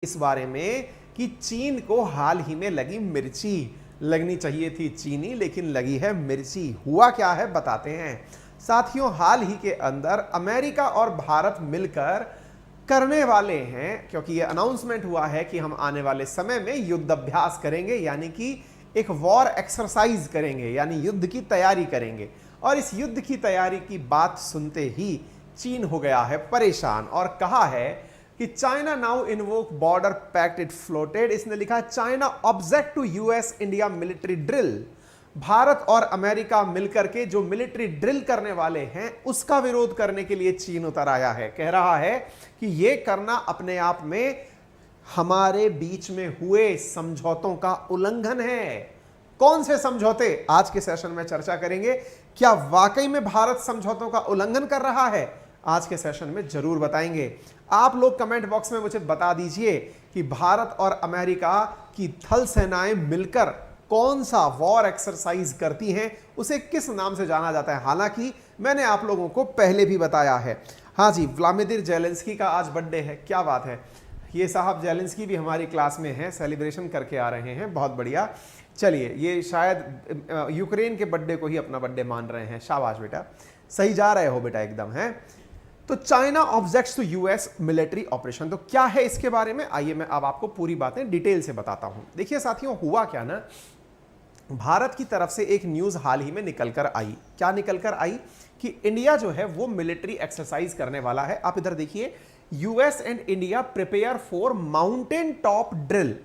इस बारे में कि चीन को हाल ही में लगी मिर्ची, लगनी चाहिए थी चीनी लेकिन लगी है मिर्ची। हुआ क्या है बताते हैं साथियों। हाल ही के अंदर अमेरिका और भारत मिलकर करने वाले हैं, क्योंकि यह अनाउंसमेंट हुआ है कि हम आने वाले समय में युद्ध अभ्यास करेंगे, यानी कि एक वॉर एक्सरसाइज करेंगे, यानी युद्ध की तैयारी करेंगे। और इस युद्ध की तैयारी की बात सुनते ही चीन हो गया है परेशान और कहा है कि China now invoke border pact it floated. इसने लिखा China object to US India military drill. Bharat और अमेरिका मिलकर के जो मिलिट्री ड्रिल करने वाले हैं उसका विरोध करने के लिए चीन उतर आया है। कह रहा है कि यह करना अपने आप में हमारे बीच में हुए समझौतों का उल्लंघन है। कौन से समझौते, आज के सेशन में चर्चा करेंगे। क्या वाकई में भारत समझौतों का उल्लंघन कर रहा है, आज के सेशन में जरूर बताएंगे। आप लोग कमेंट बॉक्स में मुझे बता दीजिए कि भारत और अमेरिका की थल सेनाएं मिलकर कौन सा वॉर एक्सरसाइज करती हैं, उसे किस नाम से जाना जाता है। हालांकि मैंने आप लोगों को पहले भी बताया है। हाँ जी, व्लादिमीर ज़ेलेंस्की का आज बर्थडे है, क्या बात है। ये साहब ज़ेलेंस्की भी हमारी क्लास में हैं, सेलिब्रेशन करके आ रहे हैं, बहुत बढ़िया। चलिए, ये शायद यूक्रेन के बर्थडे को ही अपना बर्थडे मान रहे हैं। शाबाश बेटा, सही जा रहे हो बेटा एकदम है। तो China objects to US military operation, तो क्या है इसके बारे में, आइए मैं अब आपको पूरी बातें डिटेल से बताता हूं। देखिए साथियों, हुआ क्या ना, भारत की तरफ से एक न्यूज हाल ही में निकलकर आई। क्या निकलकर आई कि इंडिया जो है वो मिलिट्री एक्सरसाइज करने वाला है। आप इधर देखिए, US and India prepare for mountain top drill.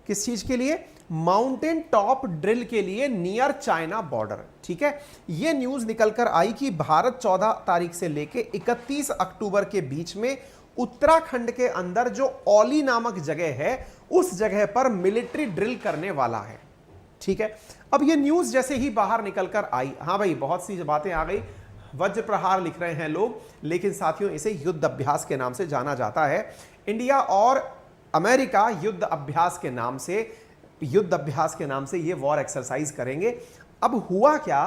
किस चीज के लिए? माउंटेन टॉप ड्रिल के लिए नियर चाइना बॉर्डर। ठीक है, यह न्यूज निकलकर आई कि भारत 14 तारीख से लेके 31 अक्टूबर के बीच में उत्तराखंड के अंदर जो औली नामक जगह है उस जगह पर मिलिट्री ड्रिल करने वाला है। ठीक है, अब यह न्यूज जैसे ही बाहर निकलकर आई, हाँ भाई बहुत सी बातें आ गई, वज्र प्रहार लिख रहे हैं लोग, लेकिन साथियों इसे युद्ध अभ्यास के नाम से जाना जाता है। इंडिया और अमेरिका युद्ध अभ्यास के नाम से ये वॉर एक्सरसाइज करेंगे। अब हुआ क्या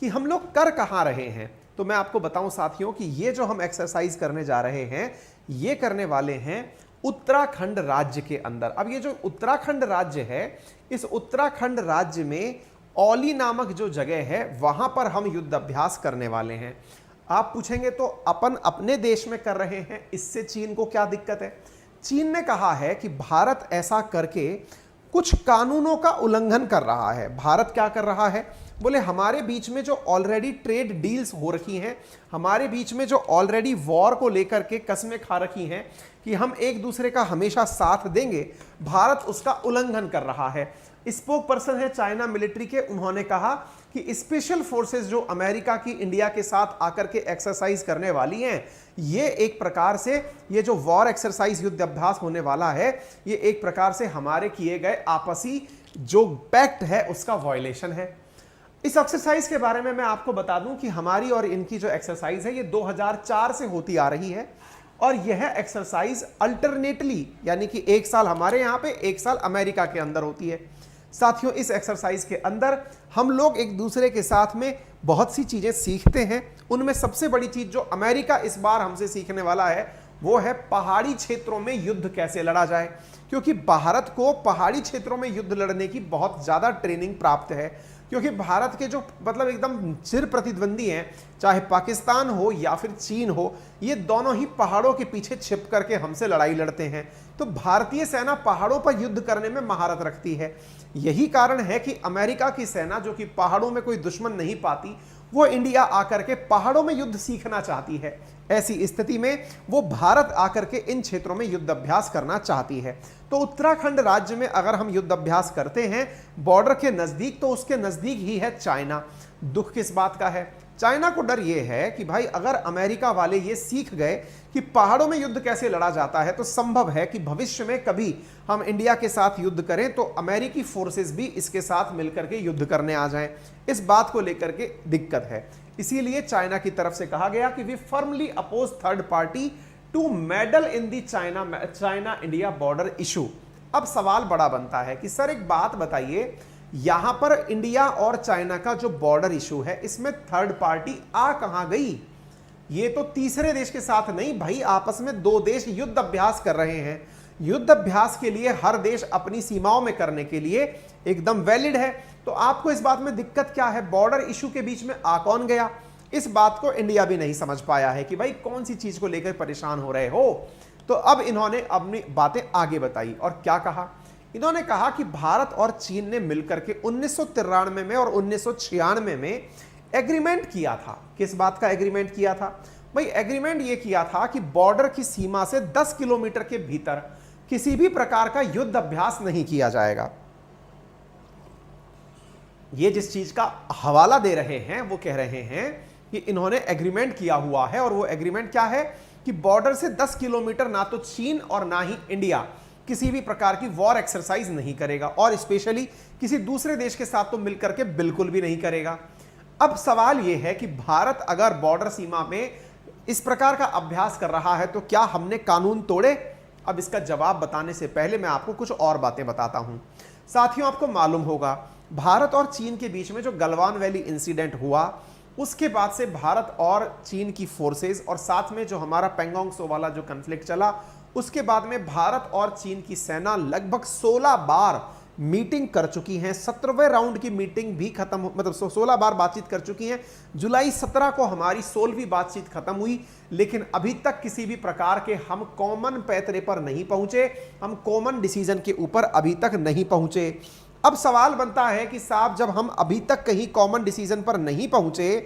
कि हम लोग कर कहां रहे हैं, तो मैं आपको बताऊं साथियों कि ये जो हम एक्सरसाइज करने जा रहे हैं ये करने वाले हैं उत्तराखंड राज्य के अंदर। अब ये जो उत्तराखंड राज्य है, इस उत्तराखंड राज्य में औली नामक जो जगह है वहां पर हम युद्ध अभ्यास करने वाले हैं। आप पूछेंगे तो अपन अपने देश में कर रहे हैं, इससे चीन को क्या दिक्कत है? चीन ने कहा है कि भारत ऐसा करके कुछ कानूनों का उल्लंघन कर रहा है। भारत क्या कर रहा है? बोले हमारे बीच में जो ऑलरेडी ट्रेड डील्स हो रखी हैं, हमारे बीच में जो ऑलरेडी वॉर को लेकर के कस्में खा रखी हैं कि हम एक दूसरे का हमेशा साथ देंगे, भारत उसका उल्लंघन कर रहा है। स्पोक पर्सन है चाइना मिलिट्री के, उन्होंने कहा कि स्पेशल फोर्सेस जो अमेरिका की इंडिया के साथ आकर के एक्सरसाइज करने वाली हैं, ये एक प्रकार से ये जो वॉर एक्सरसाइज युद्ध अभ्यास होने वाला है, ये एक प्रकार से हमारे किए गए आपसी जो पैक्ट है उसका वायलेशन है। इस एक्सरसाइज के बारे में मैं आपको बता दूं कि हमारी और इनकी जो एक्सरसाइज है ये 2004 से होती आ रही है और यह एक्सरसाइज अल्टरनेटली, यानी कि एक साल हमारे यहां पे एक साल अमेरिका के अंदर होती है। साथियों इस एक्सरसाइज के अंदर हम लोग एक दूसरे के साथ में बहुत सी चीजें सीखते हैं। उनमें सबसे बड़ी चीज जो अमेरिका इस बार हमसे सीखने वाला है वो है पहाड़ी क्षेत्रों में युद्ध कैसे लड़ा जाए, क्योंकि भारत को पहाड़ी क्षेत्रों में युद्ध लड़ने की बहुत ज्यादा ट्रेनिंग प्राप्त है। क्योंकि भारत के जो मतलब एकदम चिर प्रतिद्वंदी हैं, चाहे पाकिस्तान हो या फिर चीन हो, ये दोनों ही पहाड़ों के पीछे छिप करके हमसे लड़ाई लड़ते हैं। तो भारतीय सेना पहाड़ों पर युद्ध करने में महारत रखती है। यही कारण है कि अमेरिका की सेना जो कि पहाड़ों में कोई दुश्मन नहीं पाती, वो इंडिया आकर के पहाड़ों में युद्ध सीखना चाहती है। ऐसी स्थिति में वो भारत आकर के इन क्षेत्रों में युद्ध अभ्यास करना चाहती है। तो उत्तराखंड राज्य में अगर हम युद्ध अभ्यास करते हैं बॉर्डर के नजदीक, तो उसके नजदीक ही है चाइना। दुख किस बात का है? चाइना को डर यह है कि भाई अगर अमेरिका वाले ये सीख गए कि पहाड़ों में युद्ध कैसे लड़ा जाता है, तो संभव है कि भविष्य में कभी हम इंडिया के साथ युद्ध करें तो अमेरिकी फोर्सेस भी इसके साथ मिलकर के युद्ध करने आ जाएं। इस बात को लेकर के दिक्कत है। इसीलिए चाइना की तरफ से कहा गया कि we firmly oppose third party to meddle in the China India border issue. अब सवाल बड़ा बनता है कि सर एक बात बताइए, यहां पर इंडिया और चाइना का जो बॉर्डर इशू है इसमें थर्ड पार्टी आ कहां गई? ये तो तीसरे देश के साथ नहीं भाई, आपस में दो देश युद्ध अभ्यास कर रहे हैं। युद्ध अभ्यास के लिए हर देश अपनी सीमाओं में करने के लिए एकदम वैलिड है। तो आपको इस बात में दिक्कत क्या है? बॉर्डर इशू के बीच में आ कौन गया? इस बात को इंडिया भी नहीं समझ पाया है कि भाई कौन सी चीज को लेकर परेशान हो रहे हो। तो अब इन्होंने अपनी बातें आगे बताई और क्या कहा? इन्होंने कहा कि भारत और चीन ने मिलकर के 1993 में और 1996 में एग्रीमेंट किया था। किस बात का एग्रीमेंट किया था भाई? एग्रीमेंट यह किया था कि बॉर्डर की सीमा से 10 किलोमीटर के भीतर किसी भी प्रकार का युद्ध अभ्यास नहीं किया जाएगा। ये जिस चीज का हवाला दे रहे हैं वो कह रहे हैं कि इन्होंने एग्रीमेंट किया हुआ है, और वो एग्रीमेंट क्या है कि बॉर्डर से 10 किलोमीटर ना तो चीन और ना ही इंडिया किसी भी प्रकार की वॉर एक्सरसाइज नहीं करेगा, और स्पेशली किसी दूसरे देश के साथ तो मिलकर के बिल्कुल भी नहीं करेगा। अब सवाल यह है कि भारत अगर बॉर्डर सीमा में इस प्रकार का अभ्यास कर रहा है तो क्या हमने कानून तोड़े? अब इसका जवाब बताने से पहले मैं आपको कुछ और बातें बताता हूं। साथियों, आपको मालूम होगा भारत और चीन के बीच में जो गलवान वैली इंसिडेंट हुआ, उसके बाद से भारत और चीन की फोर्सेस और साथ में जो हमारा पेंगोंग त्सो वाला जो कन्फ्लिक्ट चला, उसके बाद में भारत और चीन की सेना लगभग 16 बार मीटिंग कर चुकी हैं। 17वें राउंड की मीटिंग भी खत्म, मतलब 16 बार बातचीत कर चुकी हैं। जुलाई 17 को हमारी 16वीं बातचीत खत्म हुई, लेकिन अभी तक किसी भी प्रकार के हम कॉमन पैतरे पर नहीं पहुंचे, हम कॉमन डिसीजन के ऊपर अभी तक नहीं पहुंचे। अब सवाल बनता है कि साहब, जब हम अभी तक कहीं कॉमन डिसीजन पर नहीं पहुंचे,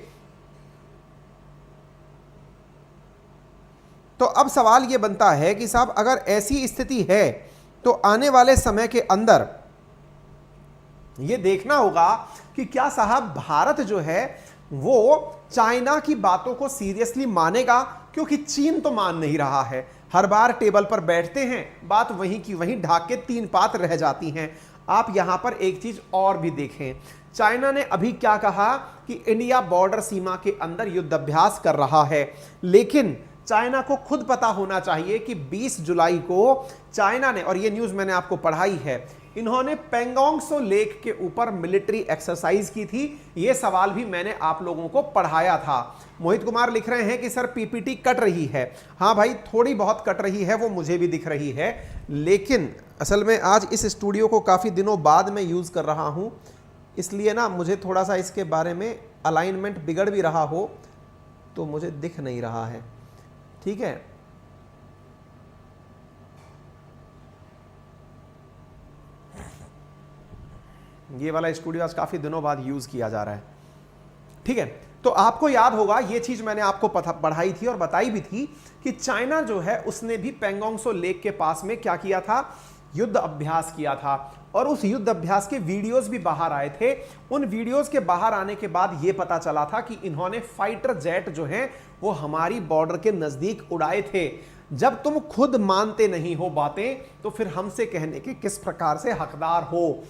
तो अब सवाल यह बनता है कि साहब अगर ऐसी स्थिति है तो आने वाले समय के अंदर यह देखना होगा कि क्या साहब भारत जो है वो चाइना की बातों को सीरियसली मानेगा, क्योंकि चीन तो मान नहीं रहा है। हर बार टेबल पर बैठते हैं, बात वहीं की वहीं ढाक के 3 बात रह जाती हैं। आप यहां पर एक चीज और भी देखें, चाइना ने अभी क्या कहा कि इंडिया बॉर्डर सीमा के अंदर युद्ध अभ्यास कर रहा है, लेकिन चाइना को खुद पता होना चाहिए कि 20 जुलाई को चाइना ने, और ये न्यूज मैंने आपको पढ़ाई है, इन्होंने पेंगोंग त्सो लेक के ऊपर मिलिट्री एक्सरसाइज की थी। ये सवाल भी मैंने आप लोगों को पढ़ाया था। मोहित कुमार लिख रहे हैं कि सर पीपीटी कट रही है। हाँ भाई, थोड़ी बहुत कट रही है, वो मुझे भी दिख रही है, लेकिन असल में आज इस स्टूडियो को काफ़ी दिनों बाद मैं यूज़ कर रहा हूँ, इसलिए ना मुझे थोड़ा सा इसके बारे में अलाइनमेंट बिगड़ भी रहा हो तो मुझे दिख नहीं रहा है। ठीक है, ये वाला स्टूडियो आज काफी दिनों बाद यूज किया जा रहा है। ठीक है, तो आपको याद होगा ये चीज मैंने आपको पढ़ाई थी और बताई भी थी कि चाइना जो है उसने भी पेंगोंग त्सो लेक के पास में क्या किया था, युद्ध अभ्यास किया था, और उस युद्ध अभ्यास के वीडियोस भी बाहर आए थे। उन वीडियोस के बाहर आने के बाद यह पता चला था कि इन्होंने फाइटर जेट जो हैं वो हमारी बॉर्डर के नजदीक उड़ाए थे। जब तुम खुद मानते नहीं हो बातें, तो फिर हमसे कहने के किस प्रकार से हकदार हो?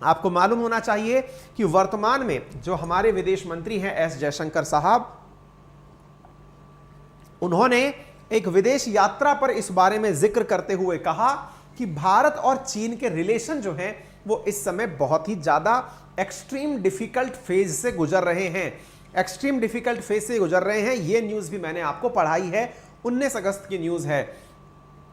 आपको मालूम होना चाहिए कि वर्तमान में जो हमारे विदेश मंत्री हैं एस जयशंकर साहब, उन्होंने एक विदेश यात्रा पर इस बारे में जिक्र करते हुए कहा कि भारत और चीन के रिलेशन जो हैं वो इस समय बहुत ही ज्यादा एक्सट्रीम डिफिकल्ट फेज से गुजर रहे हैं। एक्सट्रीम डिफिकल्ट फेज से गुजर रहे हैं, ये न्यूज भी मैंने आपको पढ़ाई है, 19 अगस्त की न्यूज है।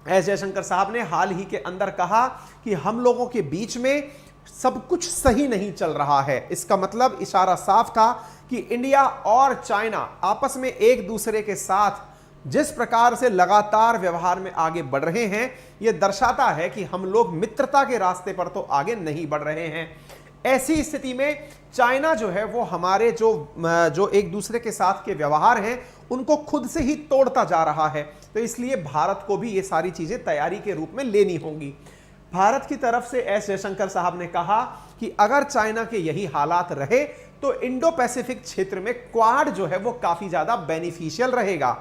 एस जयशंकर साहब ने हाल ही के अंदर कहा कि हम लोगों के बीच में सब कुछ सही नहीं चल रहा है। इसका मतलब इशारा साफ था कि इंडिया और चाइना आपस में एक दूसरे के साथ जिस प्रकार से लगातार व्यवहार में आगे बढ़ रहे हैं, यह दर्शाता है कि हम लोग मित्रता के रास्ते पर तो आगे नहीं बढ़ रहे हैं। ऐसी स्थिति में चाइना जो है वो हमारे जो एक दूसरे के साथ के व्यवहार हैं उनको खुद से ही तोड़ता जा रहा है। तो इसलिए भारत को भी ये सारी चीजें तैयारी के रूप में लेनी होंगी। भारत की तरफ से एस जयशंकर साहब ने कहा कि अगर चाइना के यही हालात रहे तो इंडो पैसिफिक क्षेत्र में क्वाड जो है वो काफी ज्यादा बेनिफिशियल रहेगा।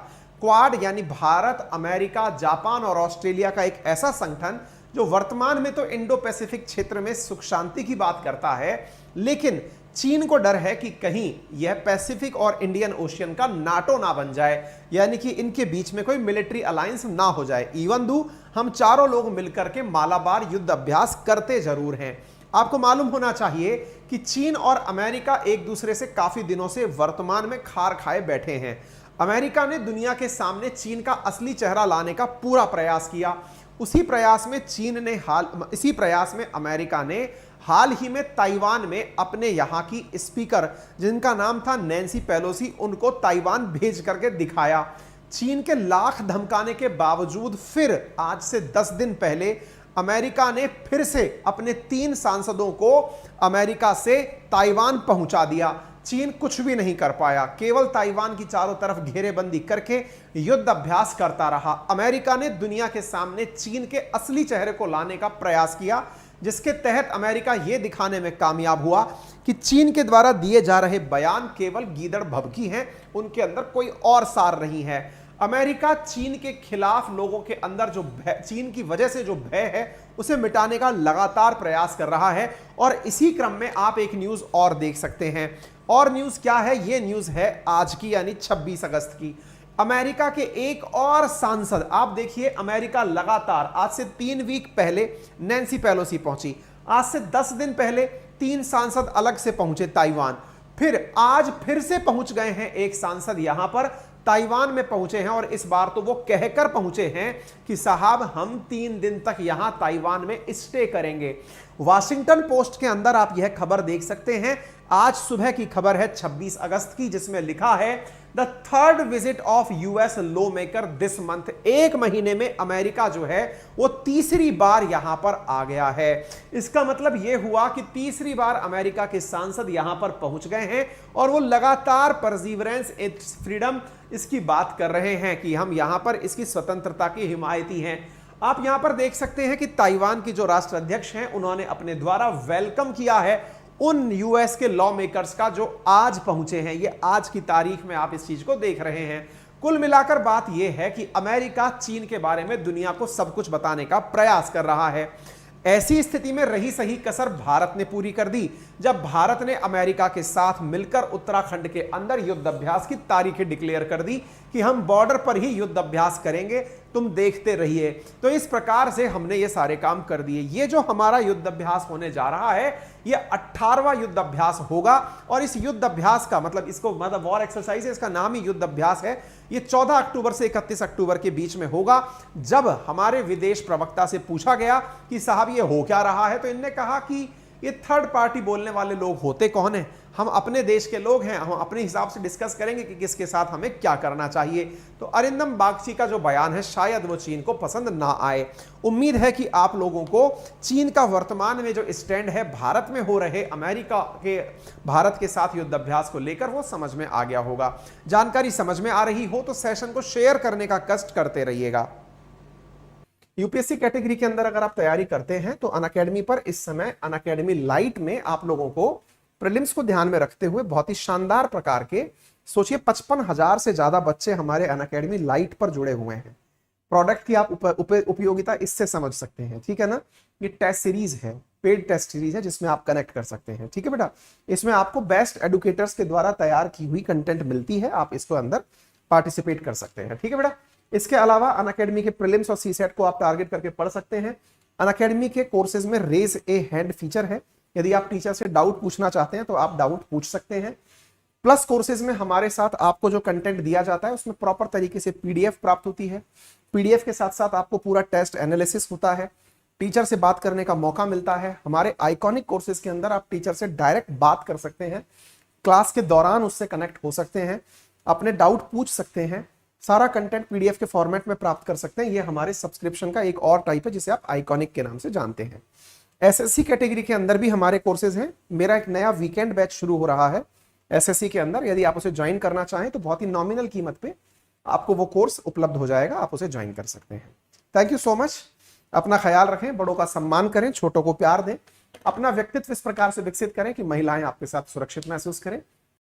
क्वाड यानी भारत, अमेरिका, जापान और ऑस्ट्रेलिया का एक ऐसा संगठन जो वर्तमान में तो इंडो पैसिफिक क्षेत्र में सुख शांति की बात करता है, लेकिन चीन को डर है कि कहीं यह पैसिफिक और इंडियन ओशियन का नाटो ना बन जाए, यानी कि इनके बीच में कोई मिलिट्री अलायंस ना हो जाए। इवन दो हम चारों लोग मिलकर के मालाबार युद्ध अभ्यास करते जरूर हैं। आपको मालूम होना चाहिए कि चीन और अमेरिका एक दूसरे से काफी दिनों से वर्तमान में खार खाए बैठे हैं। अमेरिका ने दुनिया के सामने चीन का असली चेहरा लाने का पूरा प्रयास किया। इसी प्रयास में अमेरिका ने हाल ही में ताइवान में अपने यहां की स्पीकर, जिनका नाम था नैन्सी पेलोसी, उनको ताइवान भेज करके दिखाया। चीन के लाख धमकाने के बावजूद फिर आज से 10 दिन पहले अमेरिका ने फिर से अपने 3 सांसदों को अमेरिका से ताइवान पहुंचा दिया। चीन कुछ भी नहीं कर पाया, केवल ताइवान की चारों तरफ घेरेबंदी करके युद्ध अभ्यास करता रहा। अमेरिका ने दुनिया के सामने चीन के असली चेहरे को लाने का प्रयास किया, जिसके तहत अमेरिका यह दिखाने में कामयाब हुआ कि चीन के द्वारा दिए जा रहे बयान केवल गीदड़ भभकी हैं, उनके अंदर कोई और सार नहीं है। अमेरिका चीन के खिलाफ लोगों के अंदर जो भय, चीन की वजह से जो भय है, उसे मिटाने का लगातार प्रयास कर रहा है। और इसी क्रम में आप एक न्यूज और देख सकते हैं। और न्यूज क्या है? यह न्यूज है आज की, यानी 26 अगस्त की। अमेरिका के एक और सांसद, आप देखिए, अमेरिका लगातार आज से 3 वीक पहले नैन्सी पेलोसी पहुंची, आज से 10 दिन पहले 3 सांसद अलग से पहुंचे ताइवान, फिर आज फिर से पहुंच गए हैं एक सांसद यहां पर ताइवान में पहुंचे हैं। और इस बार तो वो कहकर पहुंचे हैं कि साहब हम 3 दिन तक यहां ताइवान में स्टे करेंगे। वॉशिंगटन पोस्ट के अंदर आप यह खबर देख सकते हैं, आज सुबह की खबर है 26 अगस्त की, जिसमें लिखा है the third visit of US law maker this month. एक महीने में अमेरिका जो है वो तीसरी बार यहां पर आ गया है। इसका मतलब यह हुआ कि तीसरी बार अमेरिका के सांसद यहां पर पहुंच गए हैं और वो लगातार परसिवरेंस इट्स फ्रीडम इसकी बात कर रहे हैं कि हम यहां पर इसकी स्वतंत्रता की हिमायती हैं। आप यहां पर देख सकते हैं कि ताइवान की जो राष्ट्राध्यक्ष हैं, उन्होंने अपने द्वारा वेलकम किया है उन यूएस के लॉ मेकर्स का जो आज पहुंचे हैं। ये आज की तारीख में आप इस चीज को देख रहे हैं। कुल मिलाकर बात यह है कि अमेरिका चीन के बारे में दुनिया को सब कुछ बताने का प्रयास कर रहा है। ऐसी स्थिति में रही सही कसर भारत ने पूरी कर दी, जब भारत ने अमेरिका के साथ मिलकर उत्तराखंड के अंदर युद्ध अभ्यास की तारीखें डिक्लेयर कर दी कि हम बॉर्डर पर ही युद्ध अभ्यास करेंगे, तुम देखते रहिए। तो इस प्रकार से हमने ये सारे काम कर दिए। ये जो हमारा युद्ध अभ्यास होने जा रहा है, ये 18वां युद्ध अभ्यास होगा। और इस युद्ध अभ्यास का मतलब वॉर एक्सरसाइज है, इसका नाम ही युद्ध अभ्यास है। ये 14 अक्टूबर से 31 अक्टूबर के बीच में होगा। जब हमारे विदेश प्रवक्ता से पूछा गया कि साहब ये हो क्या रहा है, तो इनने कहा कि ये थर्ड पार्टी बोलने वाले लोग होते कौन हैं? हम अपने देश के लोग हैं, हम अपने हिसाब से डिस्कस करेंगे कि किसके साथ हमें क्या करना चाहिए। तो अरिंदम बागची का जो बयान है, शायद वो चीन को पसंद ना आए। उम्मीद है कि आप लोगों को चीन का वर्तमान में जो स्टैंड है भारत में हो रहे अमेरिका के भारत के साथ युद्ध अभ्यास को लेकर, वो समझ में आ गया होगा। जानकारी समझ में आ रही हो तो सेशन को शेयर करने का कष्ट करते रहिएगा। यूपीएससी कैटेगरी के अंदर अगर आप तैयारी करते हैं तो अनअकैडमी पर इस समय अनअकैडमी लाइट में आप लोगों को प्रीलिम्स को ध्यान में रखते हुए बहुत ही शानदार प्रकार के, सोचिए 55,000 से ज्यादा बच्चे हमारे अनअकैडमी लाइट पर जुड़े हुए हैं। प्रोडक्ट की आप उपयोगिता इससे समझ सकते हैं, ठीक है ना। ये टेस्ट सीरीज है, पेड टेस्ट सीरीज है, जिसमें आप कनेक्ट कर सकते हैं, ठीक है बेटा। इसमें आपको बेस्ट एडुकेटर्स के द्वारा तैयार की हुई कंटेंट मिलती है, आप इसको अंदर पार्टिसिपेट कर सकते हैं, ठीक है बेटा। इसके अलावा अनअकैडमी के प्रीलिम्स और सीसेट को आप टारगेट करके पढ़ सकते हैं। अनअकैडमी के कोर्सेज में रेज ए हैंड फीचर है, यदि आप टीचर से डाउट पूछना चाहते हैं तो आप डाउट पूछ सकते हैं। प्लस कोर्सेज में हमारे साथ आपको जो कंटेंट दिया जाता है उसमें प्रॉपर तरीके से पीडीएफ प्राप्त होती है। पीडीएफ के साथ साथ आपको पूरा टेस्ट एनालिसिस होता है, टीचर से बात करने का मौका मिलता है। हमारे आइकॉनिक कोर्सेज के अंदर आप टीचर से डायरेक्ट बात कर सकते हैं, क्लास के दौरान उससे कनेक्ट हो सकते हैं, अपने डाउट पूछ सकते हैं, सारा कंटेंट पीडीएफ के फॉर्मेट में प्राप्त कर सकते हैं। ये हमारे सब्सक्रिप्शन का एक और टाइप है जिसे आप आइकॉनिक के नाम से जानते हैं। एसएससी कैटेगरी के अंदर भी हमारे कोर्सेज हैं। मेरा एक नया वीकेंड बैच शुरू हो रहा है एसएससी के अंदर, यदि आप उसे ज्वाइन करना चाहें तो बहुत ही नॉमिनल कीमत पे आपको वो कोर्स उपलब्ध हो जाएगा, आप उसे ज्वाइन कर सकते हैं। Thank you so much. अपना ख्याल रखें, बड़ों का सम्मान करें, छोटों को प्यार दें, अपना व्यक्तित्व इस प्रकार से विकसित करें कि महिलाएं आपके साथ सुरक्षित महसूस करें।